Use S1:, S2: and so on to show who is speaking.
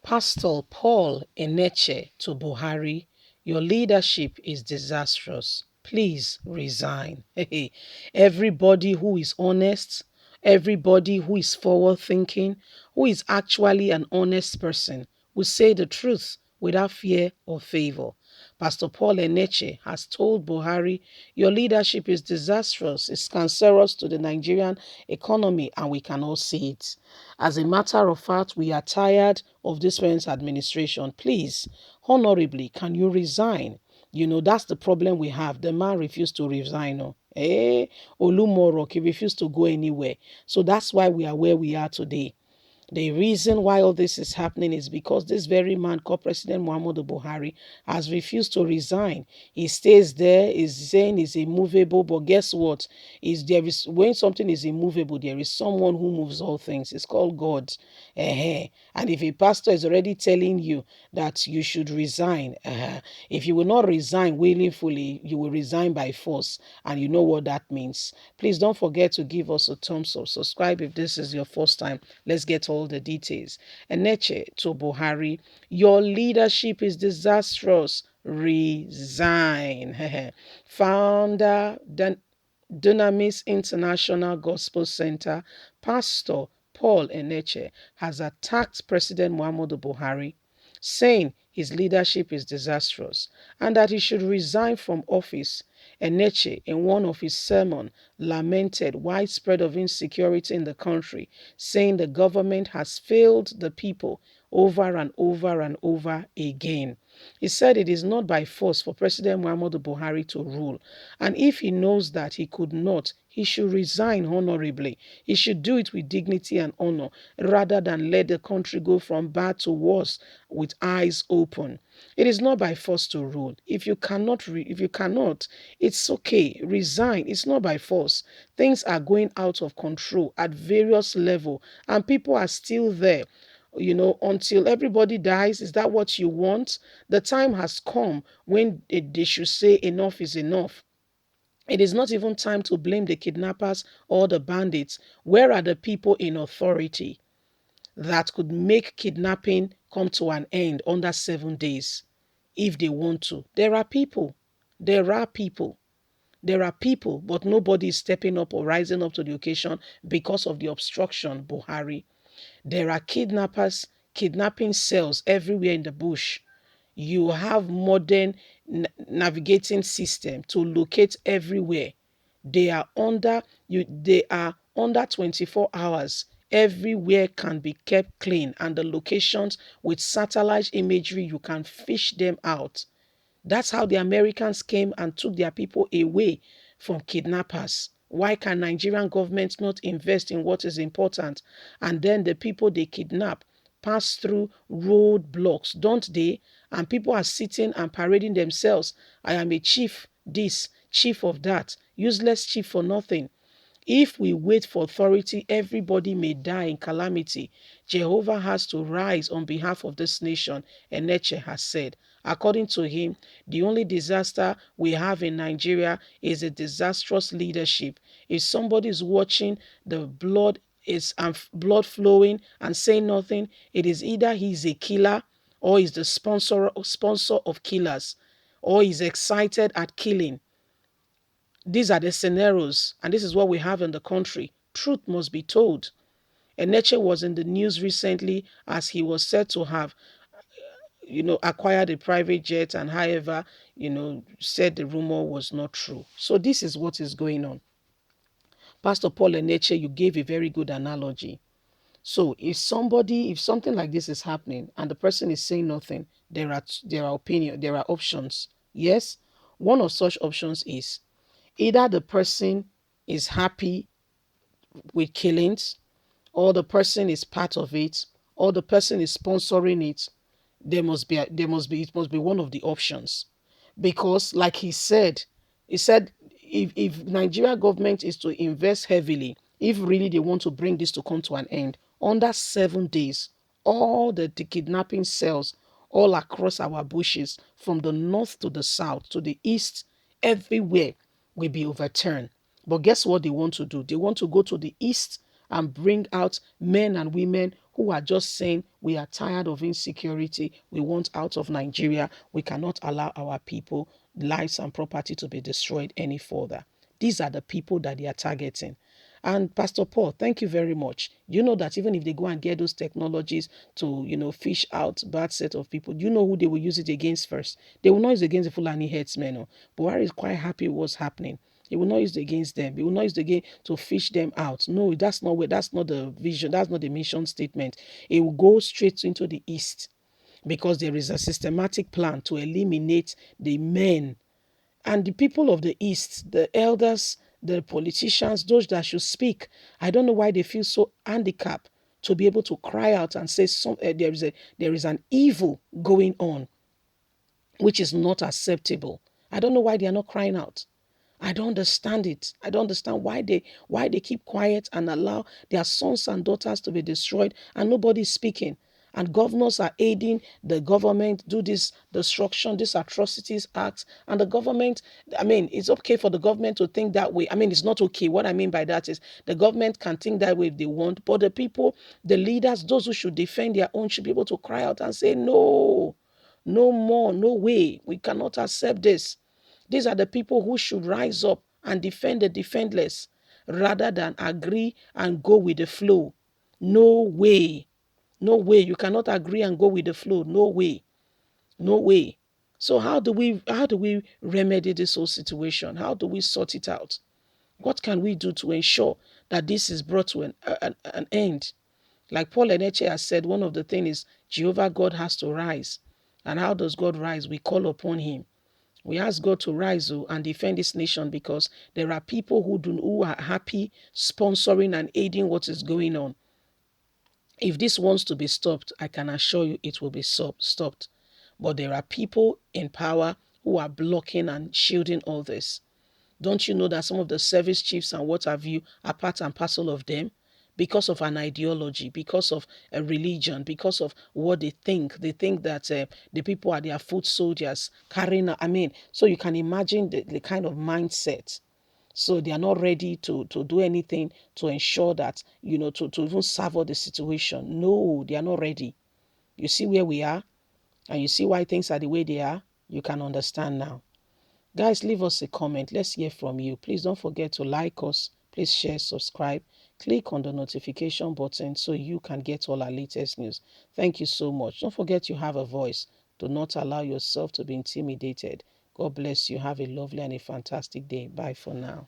S1: Pastor Paul Enenche to Buhari, your leadership is disastrous. Please resign. Everybody who is honest, everybody who is forward thinking, who is actually an honest person, will say the truth without fear or favor. Pastor Paul Enenche has told Buhari, your leadership is disastrous, it's cancerous to the Nigerian economy, and we can all see it. As a matter of fact, we are tired of this parent's administration. Please, honorably, can you resign? That's the problem we have. The man refused to resign. Oh. Olumorok, he refused to go anywhere. So that's why we are where we are today. The reason why all this is happening is because this very man called President Muhammadu Buhari has refused to resign. He stays there, is saying he's immovable, but guess what? When something is immovable, there is someone who moves all things. It's called God. And if a pastor is already telling you that you should resign, if you will not resign willingly, you will resign by force. And you know what that means. Please don't forget to give us a thumbs up. Subscribe if this is your first time. Let's get all the details. Enenche to Buhari, your leadership is disastrous. Resign. Founder Dunamis International Gospel Center, Pastor Paul Enenche has attacked President Muhammadu Buhari, saying his leadership is disastrous and that he should resign from office. Enenche, in one of his sermons, lamented widespread of insecurity in the country, saying the government has failed the people over and over and over again. He said it is not by force for President Muhammadu Buhari to rule, and if he knows that he could not, he should resign honorably. He should do it with dignity and honor rather than let the country go from bad to worse with eyes open. It is not by force to rule. If you cannot, it's okay. Resign. It's not by force. Things are going out of control at various levels, and people are still there. Until everybody dies. Is that what you want? The time has come when they should say enough is enough. It is not even time to blame the kidnappers or the bandits. Where are the people in authority that could make kidnapping come to an end under 7 days if they want to? There are people. There are people. There are people, but nobody is stepping up or rising up to the occasion because of the obstruction, Buhari. There are kidnapping cells everywhere in the bush. You have modern navigating system to locate everywhere. They are under 24 hours. Everywhere can be kept clean, and the locations with satellite imagery, you can fish them out. That's how the Americans came and took their people away from kidnappers. Why can Nigerian government not invest in what is important? And then the people they kidnap pass through roadblocks, don't they? And people are sitting and parading themselves. I am a chief this, chief of that, useless chief for nothing. If we wait for authority, everybody may die in calamity. Jehovah has to rise on behalf of this nation, Enenche has said. According to him, the only disaster we have in Nigeria is a disastrous leadership. If somebody is watching the blood flowing and saying nothing, it is either he's a killer or he's the sponsor of killers, or he's excited at killing. These are the scenarios, and this is what we have in the country. Truth must be told. Enenche was in the news recently as he was said to have, acquired a private jet, and however, said the rumor was not true. So this is what is going on. Pastor Paul Enenche, you gave a very good analogy. So if something like this is happening and the person is saying nothing, there are options. Yes, one of such options is either the person is happy with killings, or the person is part of it, or the person is sponsoring it. It must be one of the options. Because like he said if Nigeria government is to invest heavily, if really they want to bring this to come to an end, under 7 days, all the kidnapping cells all across our bushes, from the north to the south to the east, everywhere will be overturned. But guess what they want to do? They want to go to the east and bring out men and women who are just saying we are tired of insecurity, we want out of Nigeria, we cannot allow our people, lives and property to be destroyed any further. These are the people that they are targeting. And Pastor Paul, thank you very much. You know that even if they go and get those technologies to, fish out bad set of people, you know who they will use it against first? They will not use it against the Fulani headsmen. No. Buhari is quite happy with what's happening. He will not use it against them. He will not use it again to fish them out. No, that's not where. That's not the vision. That's not the mission statement. It will go straight into the east because there is a systematic plan to eliminate the men and the people of the East, the elders, the politicians, those that should speak. I don't know why they feel so handicapped to be able to cry out and say there is an evil going on which is not acceptable. I don't know why they are not crying out. I don't understand it. I don't understand why they keep quiet and allow their sons and daughters to be destroyed and nobody's speaking. And governors are aiding the government do this destruction, these atrocities acts. And the government, I mean, it's okay for the government to think that way. I mean, it's not okay. What I mean by that is the government can think that way if they want, but the people, the leaders, those who should defend their own should be able to cry out and say, no, no more, no way. We cannot accept this. These are the people who should rise up and defend the defenseless rather than agree and go with the flow. No way. No way. You cannot agree and go with the flow. No way. No way. So how do we remedy this whole situation? How do we sort it out? What can we do to ensure that this is brought to an end? Like Paul Enenche has said, one of the things is Jehovah God has to rise. And how does God rise? We call upon him. We ask God to rise and defend this nation because there are people who are happy sponsoring and aiding what is going on. If this wants to be stopped, I can assure you it will be stopped. But there are people in power who are blocking and shielding all this. Don't you know that some of the service chiefs and what have you are part and parcel of them? Because of an ideology, because of a religion, because of what they think. They think that the people are their foot soldiers carrying, I mean, so you can imagine the kind of mindset. So they are not ready to do anything to ensure that, to even serve the situation. No, they are not ready. You see where we are and you see why things are the way they are. You can understand now. Guys, leave us a comment. Let's hear from you. Please don't forget to like us. Please share, subscribe. Click on the notification button so you can get all our latest news. Thank you so much. Don't forget you have a voice. Do not allow yourself to be intimidated. God bless you. Have a lovely and a fantastic day. Bye for now.